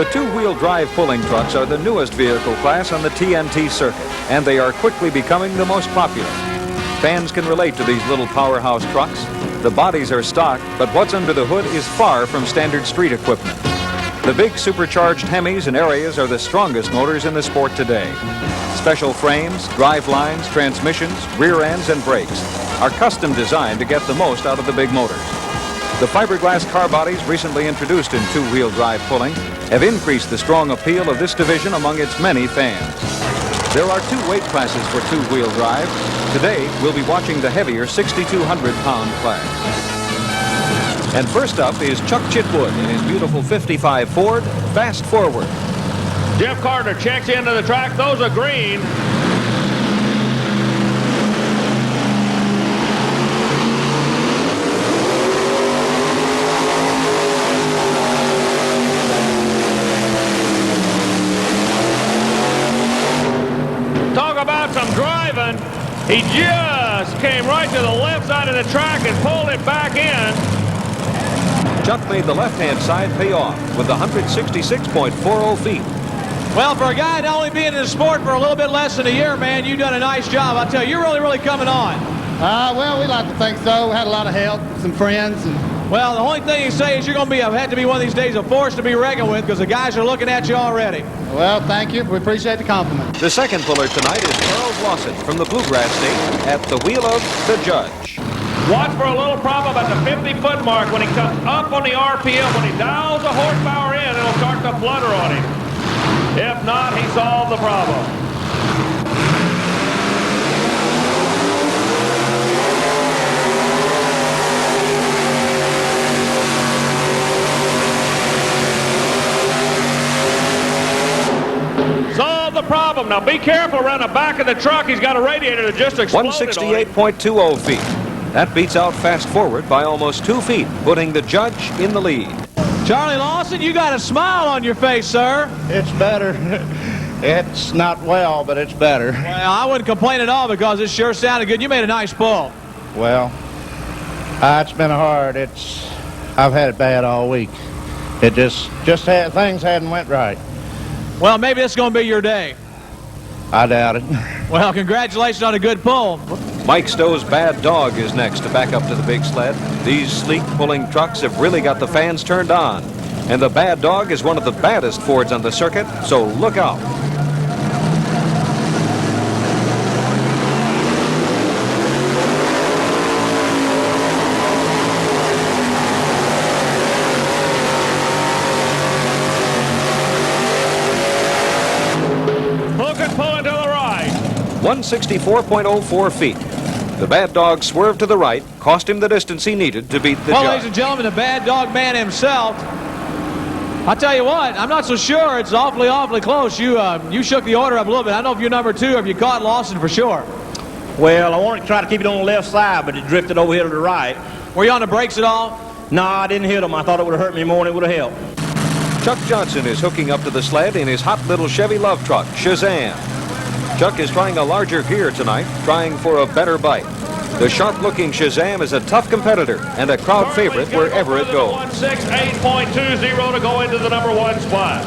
The two-wheel drive pulling trucks are the newest vehicle class on the TNT circuit, and they are quickly becoming the most popular. Fans can relate to these little powerhouse trucks. The bodies are stock, but what's under the hood is far from standard street equipment. The big supercharged Hemis and Arias are the strongest motors in the sport today. Special frames, drive lines, transmissions, rear ends, and brakes are custom designed to get the most out of the big motors. The fiberglass car bodies recently introduced in two-wheel drive pulling have increased the strong appeal of this division among its many fans. There are two weight classes for two-wheel drive. Today, we'll be watching the heavier 6,200-pound class. And first up is Chuck Chitwood in his beautiful 55 Ford Fast Forward. Jeff Carter checks into the track. Those are green. Talk about some driving. He just came right to the left side of the track and pulled it back in. Chuck made the left-hand side pay off with 166.40 feet. Well, for a guy to only being in the sport for a little bit less than a year, man, you've done a nice job. I tell you, you're really coming on. Well, we like to think so. We had a lot of help, some friends. Well, the only thing you say is you're going to have to be one of these days a force to be reckoned with because the guys are looking at you already. Well, thank you. We appreciate the compliment. The second puller tonight is Charles Lawson from the Bluegrass State at the wheel of the judge. Watch for a little problem at the 50-foot mark when he comes up on the RPM. When he dials the horsepower in, it'll start to flutter on him. If not, he solved the problem. Solve the problem. Now be careful around the back of the truck. He's got a radiator that just exploded. 168.20 feet. That beats out Fast Forward by almost 2 feet, putting the judge in the lead. Charlie Lawson, you got a smile on your face, sir. It's better. It's not well, but it's better. Well, I wouldn't complain at all because it sure sounded good. You made a nice pull. Well, it's been hard. I've had it bad all week. It just had, things hadn't went right. Well, maybe this is going to be your day. I doubt it. Well, congratulations on a good pull. Mike Stowe's Bad Dog is next to back up to the big sled. These sleek pulling trucks have really got the fans turned on. And the Bad Dog is one of the baddest Fords on the circuit, so look out. Hook and pull it to the right. 164.04 feet. The Bad Dog swerved to the right, cost him the distance he needed to beat the Well, judge. ladies and gentlemen, the Bad Dog man himself. I'll tell you what, I'm not so sure. It's awfully close. You shook the order up a little bit. I don't know if you're number two or if you caught Lawson for sure. Well, I wanted to try to keep it on the left side, but it drifted over here to the right. Were you on the brakes at all? No, I didn't hit him. I thought it would have hurt me more than it would have helped. Chuck Johnson is hooking up to the sled in his hot little Chevy love truck, Shazam. Chuck is trying a larger gear tonight, trying for a better bite. The sharp-looking Shazam is a tough competitor and a crowd favorite wherever it goes. 168.20 to go into the number one spot.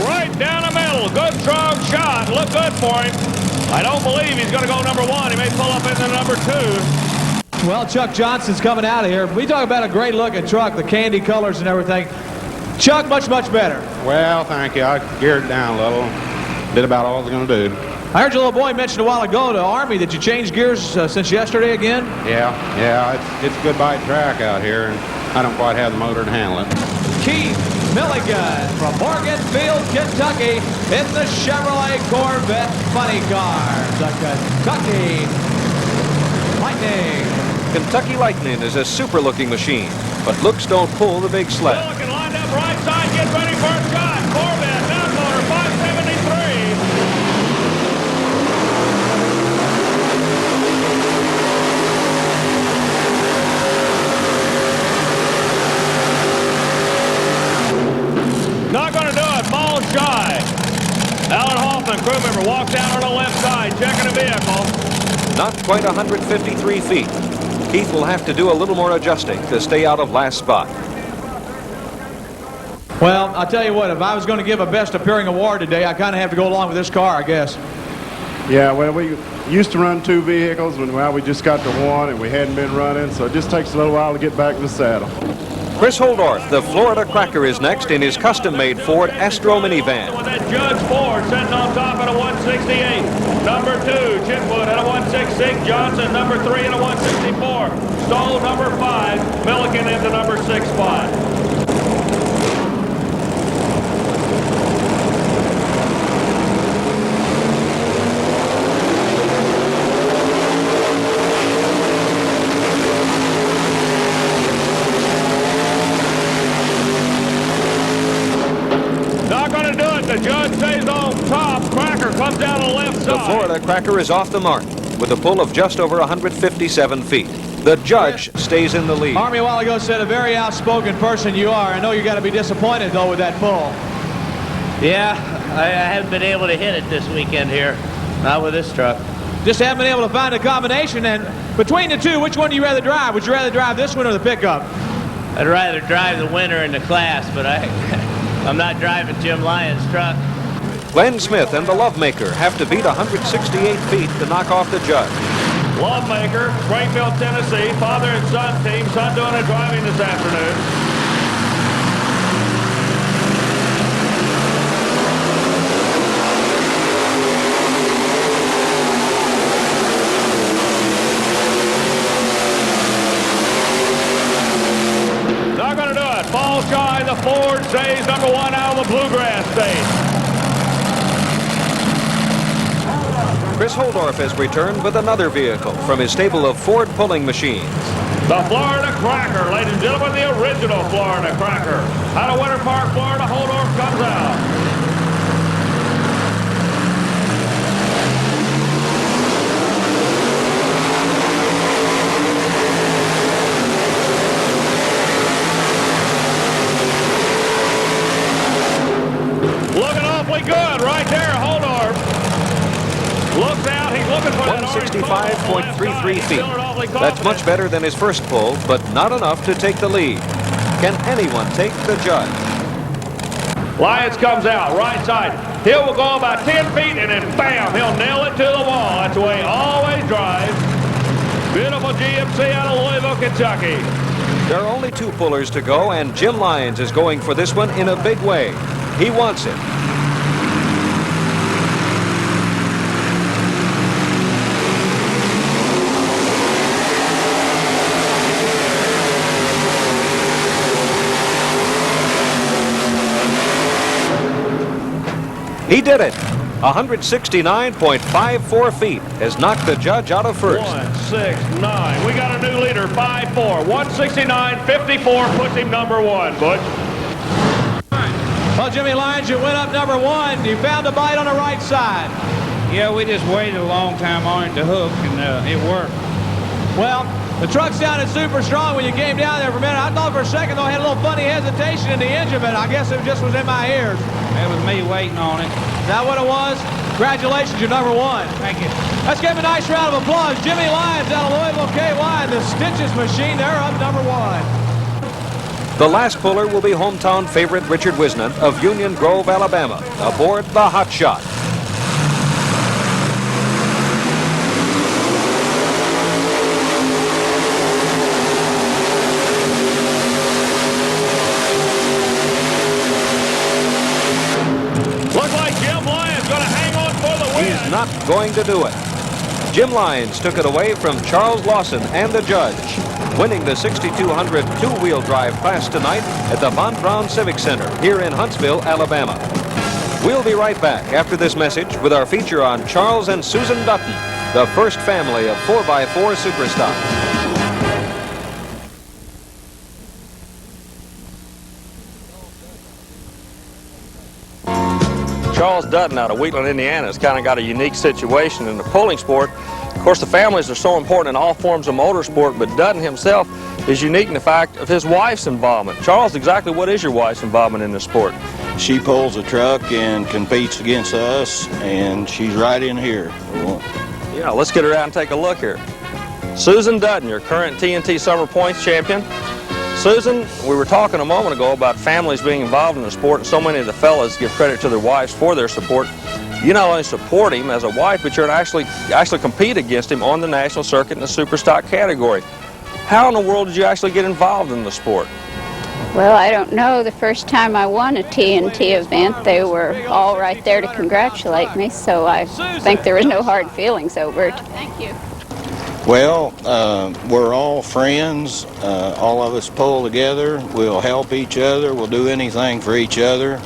Right down the middle. Good strong shot. Look good for him. I don't believe he's going to go number one. He may pull up into number two. Well, Chuck Johnson's coming out of here. We talk about a great-looking truck, the candy colors and everything. Chuck, much better. Well, thank you. I geared it down a little. Did about all I was going to do. I heard your little boy mention a while ago to Army that you changed gears since yesterday again. Yeah. It's a good bite track out here, and I don't quite have the motor to handle it. Keith Milligan from Morganfield, Kentucky, in the Chevrolet Corvette funny car. The Kentucky Lightning. Kentucky Lightning is a super-looking machine, but looks don't pull the big sled. Milligan lined up right side, get ready for a shot. Corvette, down motor, 573. walks down on the left side, checking the vehicle. Not quite 153 feet. Keith will have to do a little more adjusting to stay out of last spot. Well, I'll tell you what, if I was going to give a best appearing award today, I kind of have to go along with this car, I guess. Yeah, well, we used to run 2 vehicles, and well, we just got to 1, and we hadn't been running, so it just takes a little while to get back in the saddle. Chris Holdorf, the Florida Cracker, is next in his custom-made Ford Astro minivan. With that Judge Ford sitting on top at a 168. Number 2, Chitwood at a 166. Johnson, number 3 at a 164. Stoll, number 5. Milliken into number 65. The Judge stays on top. Cracker comes down the left side. The Florida Cracker is off the mark with a pull of just over 157 feet. The Judge stays in the lead. Army a while ago said a very outspoken person you are. I know you got to be disappointed, though, with that pull. Yeah, I haven't been able to hit it this weekend here. Not with this truck. Just haven't been able to find a combination. And between the two, which one do you rather drive? Would you rather drive this one or the pickup? I'd rather drive the winner in the class, but I'm not driving Jim Lyons' truck. Glenn Smith and the Lovemaker have to beat 168 feet to knock off the Judge. Lovemaker, Springfield, Tennessee, father and son team. Son doing the driving this afternoon. Not going to do it. Fall shy, the Ford stays number 1 out of the Bluegrass State. Chris Holdorf has returned with another vehicle from his stable of Ford pulling machines. The Florida Cracker, ladies and gentlemen, the original Florida Cracker. Out of Winter Park, Florida, Holdorf comes out. Looking awfully good right there, Holdorf. Looks out, he's looking for 165.33 feet. That's much better than his first pull, but not enough to take the lead. Can anyone take the Judge? Lyons comes out, right side. Hill will go about 10 feet, and then bam, he'll nail it to the wall. That's the way he always drives. Beautiful GMC out of Louisville, Kentucky. There are only 2 pullers to go, and Jim Lyons is going for this one in a big way. He wants it. He did it. 169.54 feet has knocked the Judge out of first. 169. We got a new leader, 5'4". 169.54 puts him number 1, Butch. Well, Jimmy Lyons, you went up number 1. You found a bite on the right side. Yeah, we just waited a long time on it to hook, and it worked. Well, the truck sounded super strong when you came down there for a minute. I thought for a second, though, I had a little funny hesitation in the engine, but I guess it just was in my ears. That was me waiting on it. Is that what it was? Congratulations, you're number 1. Thank you. Let's give him a nice round of applause. Jimmy Lyons out of Louisville, KY, the Stitches machine. They're up number 1. The last puller will be hometown favorite Richard Wisnant of Union Grove, Alabama, aboard the Hot Shot. Looks like Jim Lyons going to hang on for the win. He's not going to do it. Jim Lyons took it away from Charles Lawson and the Judge, winning the 6200 two-wheel drive class tonight at the Braun Civic Center here in Huntsville, Alabama. We'll be right back after this message with our feature on Charles and Susan Dutton, the first family of 4x4 superstars. Charles Dutton out of Wheatland, Indiana has kind of got a unique situation in the pulling sport. Of course, the families are so important in all forms of motorsport, but Dutton himself is unique in the fact of his wife's involvement. Charles, exactly what is your wife's involvement in this sport? she pulls a truck and competes against us, and she's right in here. Yeah, let's get her out and take a look here. Susan Dutton, your current TNT Summer Points champion. Susan, we were talking a moment ago about families being involved in the sport, and so many of the fellas give credit to their wives for their support. You not only support him as a wife, but you're actually compete against him on the national circuit in the super stock category. How in the world did you actually get involved in the sport? Well, I don't know. The first time I won a TNT event, they were all right there to congratulate me, so I think there was no hard feelings over it. Thank you. Well, we're all friends. All of us pull together. We'll help each other. We'll do anything for each other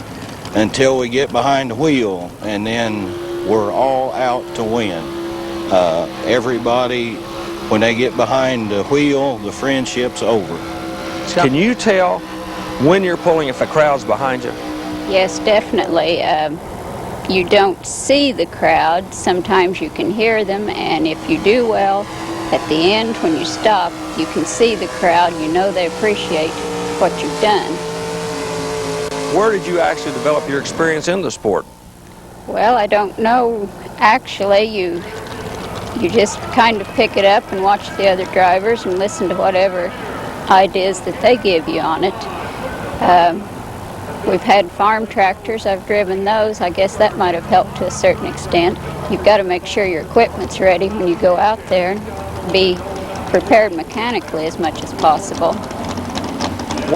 until we get behind the wheel, and then we're all out to win. Everybody, when they get behind the wheel, the friendship's over. Can you tell when you're pulling if a crowd's behind you? Yes, definitely. You don't see the crowd. Sometimes you can hear them, and if you do well, at the end, when you stop, you can see the crowd. You know they appreciate what you've done. Where did you actually develop your experience in the sport? Well, I don't know. Actually, you just kind of pick it up and watch the other drivers and listen to whatever ideas that they give you on it. We've had farm tractors. I've driven those. I guess that might have helped to a certain extent. You've got to make sure your equipment's ready when you go out there and be prepared mechanically as much as possible.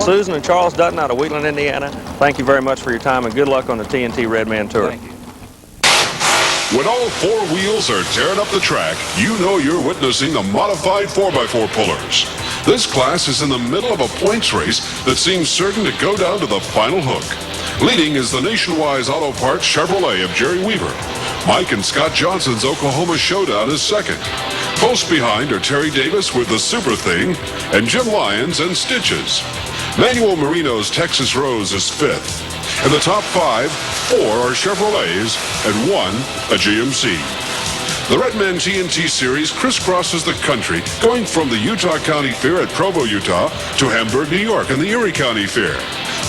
Susan and Charles Dutton out of Wheatland, Indiana, thank you very much for your time and good luck on the TNT Redman Tour. Thank you. When all four wheels are tearing up the track, you know you're witnessing the modified 4x4 pullers. This class is in the middle of a points race that seems certain to go down to the final hook. Leading is the Nationwide Auto Parts Chevrolet of Jerry Weaver. Mike and Scott Johnson's Oklahoma Showdown is second. Close behind are Terry Davis with the Super Thing and Jim Lyons and Stitches. Manuel Marino's Texas Rose is fifth. In the top five, 4 are Chevrolets and 1 a GMC. The Redman TNT Series crisscrosses the country, going from the Utah County Fair at Provo, Utah, to Hamburg, New York, and the Erie County Fair.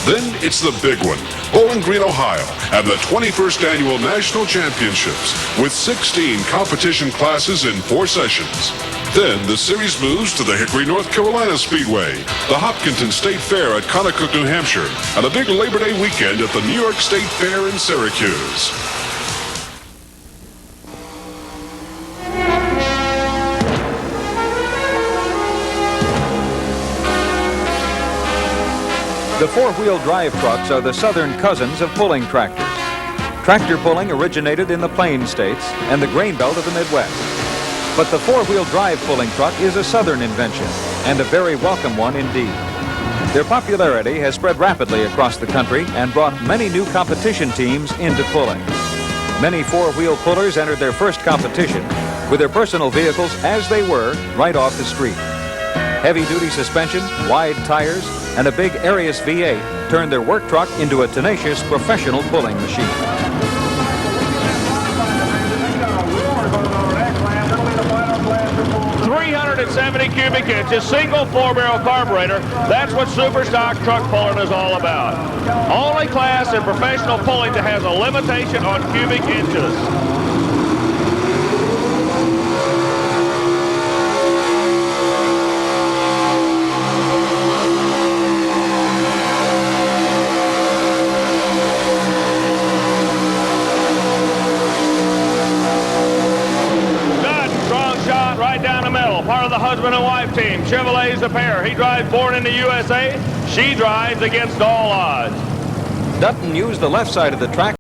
Then it's the big one, Bowling Green, Ohio, and the 21st Annual National Championships, with 16 competition classes in 4 sessions. Then the series moves to the Hickory, North Carolina Speedway, the Hopkinton State Fair at Conocook, New Hampshire, and a big Labor Day weekend at the New York State Fair in Syracuse. The four-wheel drive trucks are the southern cousins of pulling tractors. Tractor pulling originated in the Plain States and the grain belt of the Midwest. But the four-wheel drive pulling truck is a southern invention, and a very welcome one indeed. Their popularity has spread rapidly across the country and brought many new competition teams into pulling. Many four-wheel pullers entered their first competition with their personal vehicles as they were right off the street. Heavy-duty suspension, wide tires, and a big Arius V8 turned their work truck into a tenacious professional pulling machine. 370 cubic inches, single 4-barrel carburetor. That's what super stock truck pulling is all about. Only class in professional pulling that has a limitation on cubic inches. Part of the husband and wife team. Chevrolet's a pair. He drives Born in the USA. She drives against all odds. Dutton used the left side of the track